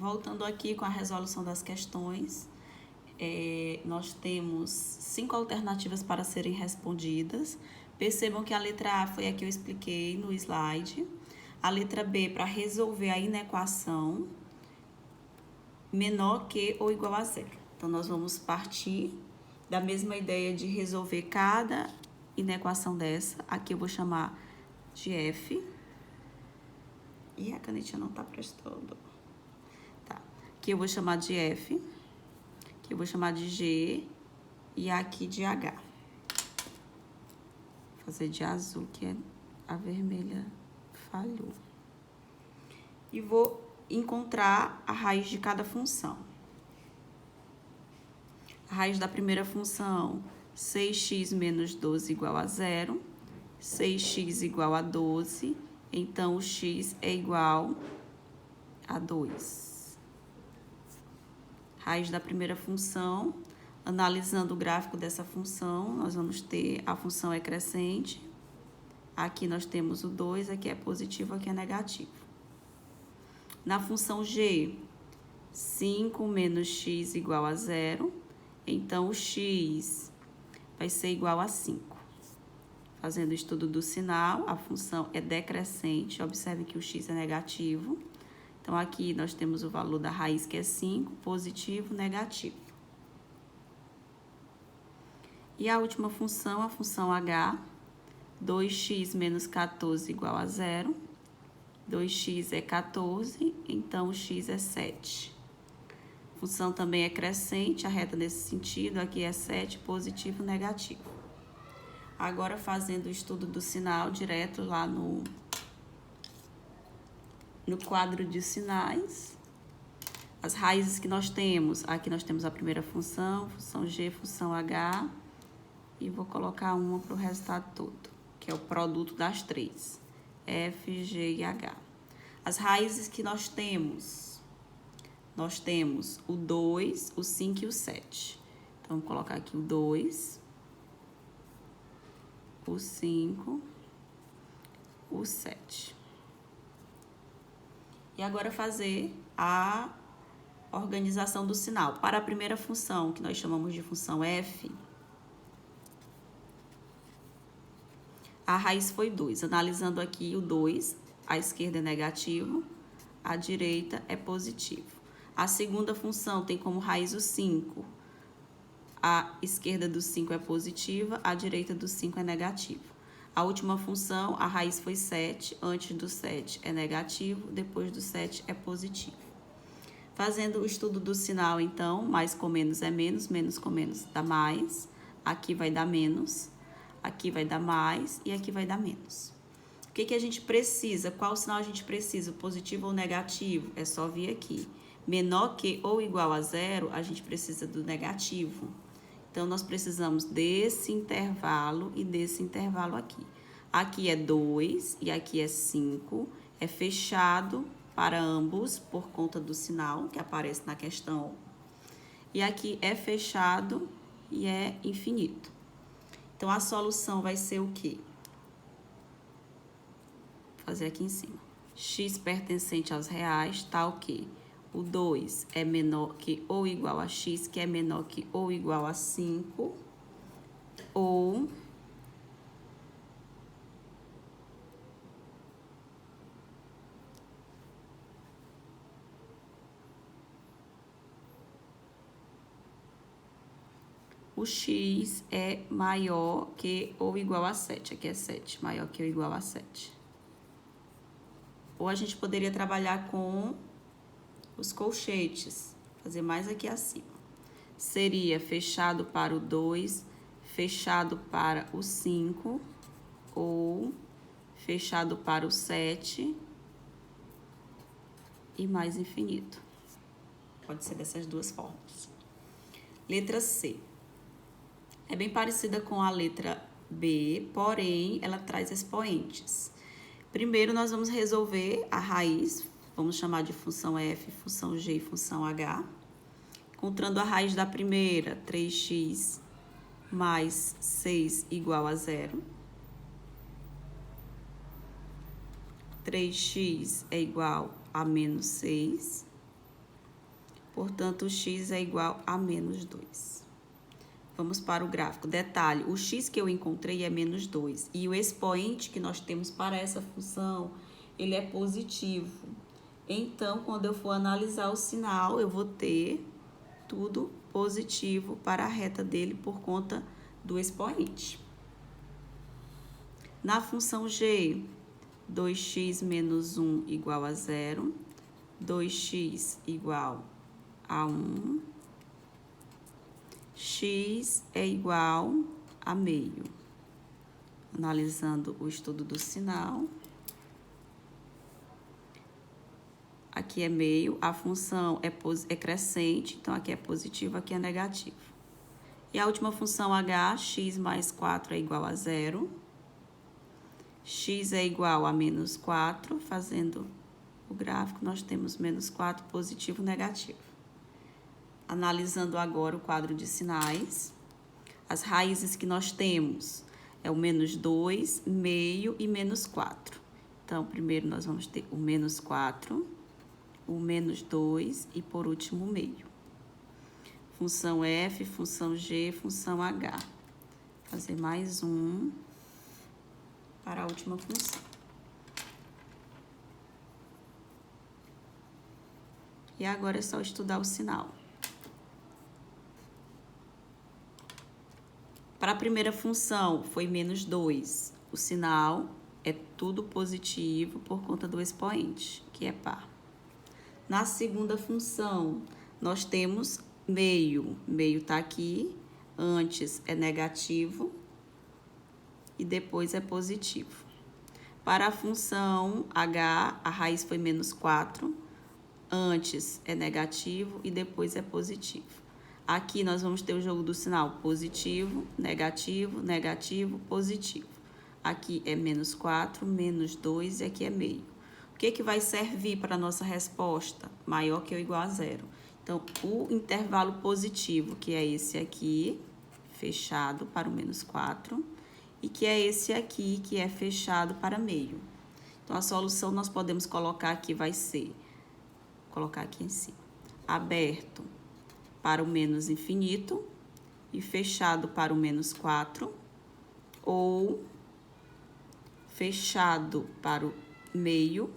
Voltando aqui com a resolução das questões, nós temos 5 alternativas para serem respondidas. Percebam que a letra A foi a que eu expliquei no slide. A letra B, para resolver a inequação menor que ou igual a zero. Então, nós vamos partir da mesma ideia de resolver cada inequação dessa. Aqui eu vou chamar de F. E a canetinha não tá prestando. Tá. Aqui eu vou chamar de F. Aqui eu vou chamar de G. E aqui de H. Vou fazer de azul, que a vermelha falhou. E vou encontrar a raiz de cada função. A raiz da primeira função, 6x menos 12 igual a 0. 6x igual a 12. Então, o x é igual a 2. Raiz da primeira função, analisando o gráfico dessa função, nós vamos ter a função é crescente. Aqui nós temos o 2, aqui é positivo, aqui é negativo. Na função g, 5 menos x igual a 0. Então, o x vai ser igual a 5. Fazendo o estudo do sinal, a função é decrescente. Observe que o x é negativo. Então, aqui nós temos o valor da raiz, que é 5, positivo, negativo. E a última função, a função h, 2x menos 14 igual a 0. 2x é 14, então o x é 7. A função também é crescente, a reta nesse sentido, aqui é 7, positivo, negativo. Agora, fazendo o estudo do sinal direto lá no quadro de sinais, as raízes que nós temos, aqui nós temos a primeira função G, função H, e vou colocar uma para o resultado todo, que é o produto das três, F, G e H. As raízes que nós temos o 2, o 5 e o 7. Então, vou colocar aqui o 2, o 5, o 7. E agora fazer a organização do sinal. Para a primeira função, que nós chamamos de função f, a raiz foi 2. Analisando aqui o 2, à esquerda é negativo, à direita é positivo. A segunda função tem como raiz o 5. A esquerda do 5 é positiva, a direita do 5 é negativo. A última função, a raiz foi 7, antes do 7 é negativo, depois do 7 é positivo. Fazendo o estudo do sinal, então, mais com menos é menos, menos com menos dá mais, aqui vai dar menos, aqui vai dar mais e aqui vai dar menos. O que a gente precisa? Qual sinal a gente precisa? Positivo ou negativo? É só vir aqui. Menor que ou igual a 0, a gente precisa do negativo. Então, nós precisamos desse intervalo e desse intervalo aqui. Aqui é 2 e aqui é 5. É fechado para ambos por conta do sinal que aparece na questão. E aqui é fechado e é infinito. Então, a solução vai ser o quê? Vou fazer aqui em cima. X pertencente aos reais tá o quê? O 2 é menor que ou igual a x, que é menor que ou igual a 5, ou o x é maior que ou igual a 7. Aqui é 7, maior que ou igual a 7. Ou a gente poderia trabalhar com os colchetes, fazer mais aqui acima. Seria fechado para o 2, fechado para o 5, ou fechado para o 7 e mais infinito. Pode ser dessas duas formas. Letra C. É bem parecida com a letra B, porém, ela traz expoentes. Primeiro, nós vamos resolver a raiz, vamos chamar de função f, função g e função h. Encontrando a raiz da primeira, 3x mais 6 igual a 0. 3x é igual a menos 6. Portanto, o x é igual a menos 2. Vamos para o gráfico. Detalhe, o x que eu encontrei é menos 2. E o expoente que nós temos para essa função, ele é positivo. Então, quando eu for analisar o sinal, eu vou ter tudo positivo para a reta dele por conta do expoente. Na função g, 2x menos 1 igual a 0, 2x igual a 1, x é igual a meio. Analisando o estudo do sinal. Aqui é meio, a função é crescente, então aqui é positivo, aqui é negativo. E a última função h, x mais 4 é igual a 0. X é igual a menos 4, fazendo o gráfico, nós temos menos 4, positivo, negativo. Analisando agora o quadro de sinais, as raízes que nós temos é o menos 2, meio e menos 4. Então, primeiro nós vamos ter o menos 4, o menos 2 e, por último, o meio. Função f, função g, função h. Vou fazer mais um para a última função. E agora é só estudar o sinal. Para a primeira função, foi menos 2. O sinal é tudo positivo por conta do expoente, que é par. Na segunda função, nós temos meio. Meio está aqui, antes é negativo e depois é positivo. Para a função h, a raiz foi menos 4, antes é negativo e depois é positivo. Aqui nós vamos ter o jogo do sinal positivo, negativo, negativo, positivo. Aqui é menos 4, menos 2 e aqui é meio. O que vai servir para a nossa resposta? Maior que ou igual a 0. Então, o intervalo positivo, que é esse aqui, fechado para o menos 4, e que é esse aqui, que é fechado para meio. Então, a solução nós podemos colocar aqui, vai ser, colocar aqui em cima, aberto para o menos infinito e fechado para o menos 4, ou fechado para o meio.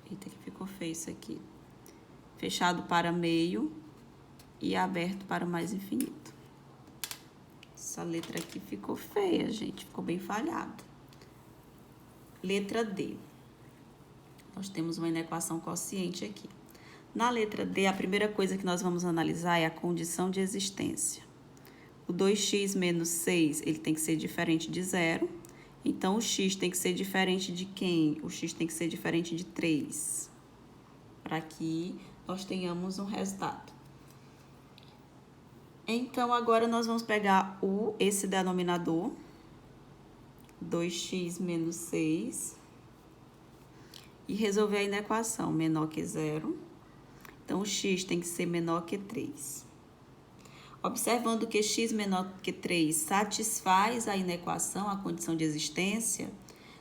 Eita, que ficou feio isso aqui. Fechado para meio e aberto para o mais infinito. Essa letra aqui ficou feia, gente. Ficou bem falhado. Letra D. Nós temos uma inequação quociente aqui. Na letra D, a primeira coisa que nós vamos analisar é a condição de existência. O 2x menos 6, ele tem que ser diferente de 0. Então, o x tem que ser diferente de quem? O x tem que ser diferente de 3. Para que nós tenhamos um resultado. Então, agora nós vamos pegar esse denominador, 2x menos 6, e resolver a inequação, menor que 0. Então, o x tem que ser menor que 3. Observando que x menor que 3 satisfaz a inequação, a condição de existência,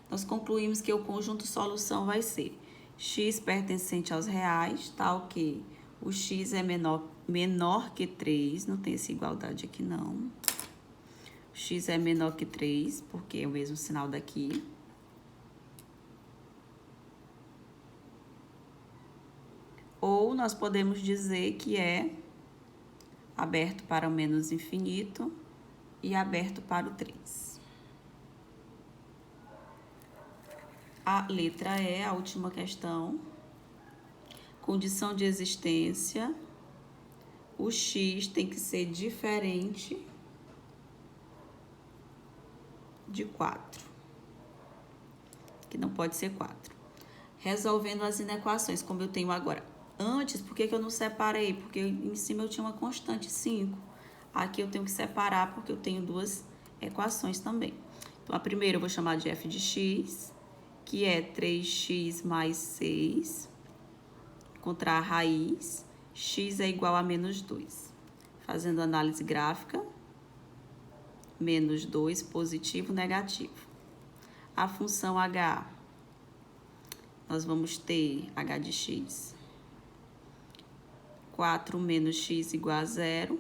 nós concluímos que o conjunto solução vai ser x pertencente aos reais, tal que o x é menor que 3, não tem essa igualdade aqui não. O x é menor que 3, porque é o mesmo sinal daqui. Ou nós podemos dizer que é aberto para o menos infinito e aberto para o 3. A letra E, a última questão. Condição de existência. O x tem que ser diferente de 4. Que não pode ser 4. Resolvendo as inequações, como eu tenho agora. Antes, por que eu não separei? Porque em cima eu tinha uma constante 5. Aqui eu tenho que separar porque eu tenho duas equações também. Então, a primeira eu vou chamar de f de x, que é 3x mais 6, contra a raiz, x é igual a menos 2. Fazendo análise gráfica, menos 2, positivo, negativo. A função h, nós vamos ter h de x 4 menos x igual a 0,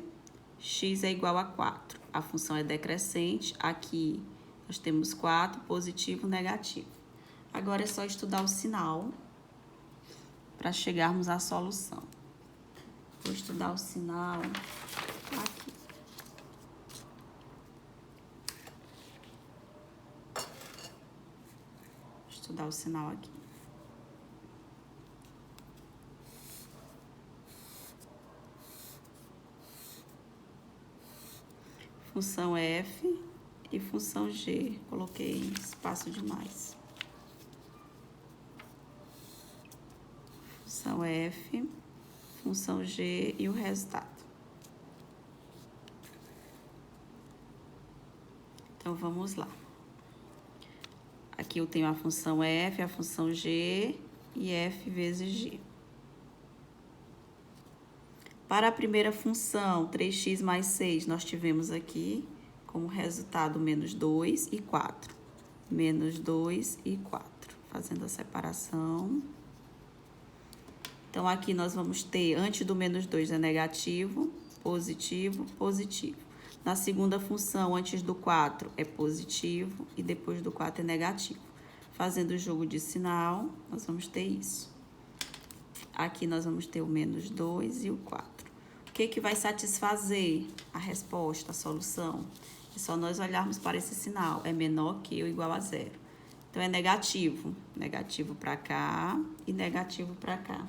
x é igual a 4. A função é decrescente, aqui nós temos 4, positivo, negativo. Agora é só estudar o sinal para chegarmos à solução. Vou estudar o sinal aqui. Vou estudar o sinal aqui. Função f e função g. Coloquei espaço demais. Função f, função g e o resultado. Então, vamos lá. Aqui eu tenho a função f, a função g e f vezes g. Para a primeira função, 3x mais 6, nós tivemos aqui como resultado menos 2 e 4. Menos 2 e 4. Fazendo a separação. Então, aqui nós vamos ter, antes do menos 2 é negativo, positivo, positivo. Na segunda função, antes do 4 é positivo e depois do 4 é negativo. Fazendo o jogo de sinal, nós vamos ter isso. Aqui nós vamos ter o menos 2 e o 4. O que vai satisfazer a resposta, a solução? É só nós olharmos para esse sinal. É menor que ou igual a 0. Então, é negativo. Negativo para cá e negativo para cá.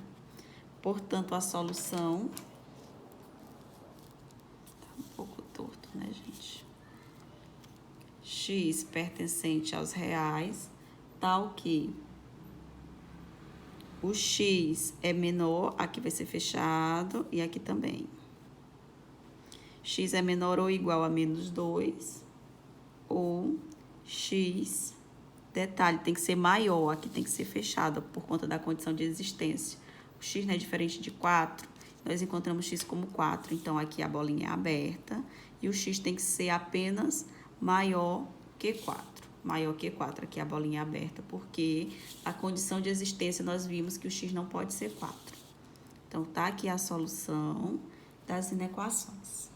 Portanto, a solução... Tá um pouco torto, né, gente? X pertencente aos reais, tá o quê? O x é menor, aqui vai ser fechado e aqui também. X é menor ou igual a menos 2, ou x, detalhe, tem que ser maior, aqui tem que ser fechado por conta da condição de existência. O x não é diferente de 4, nós encontramos x como 4, então aqui a bolinha é aberta e o x tem que ser apenas maior que 4. Maior que 4, aqui a bolinha é aberta, porque a condição de existência nós vimos que o x não pode ser 4. Então, tá aqui a solução das inequações.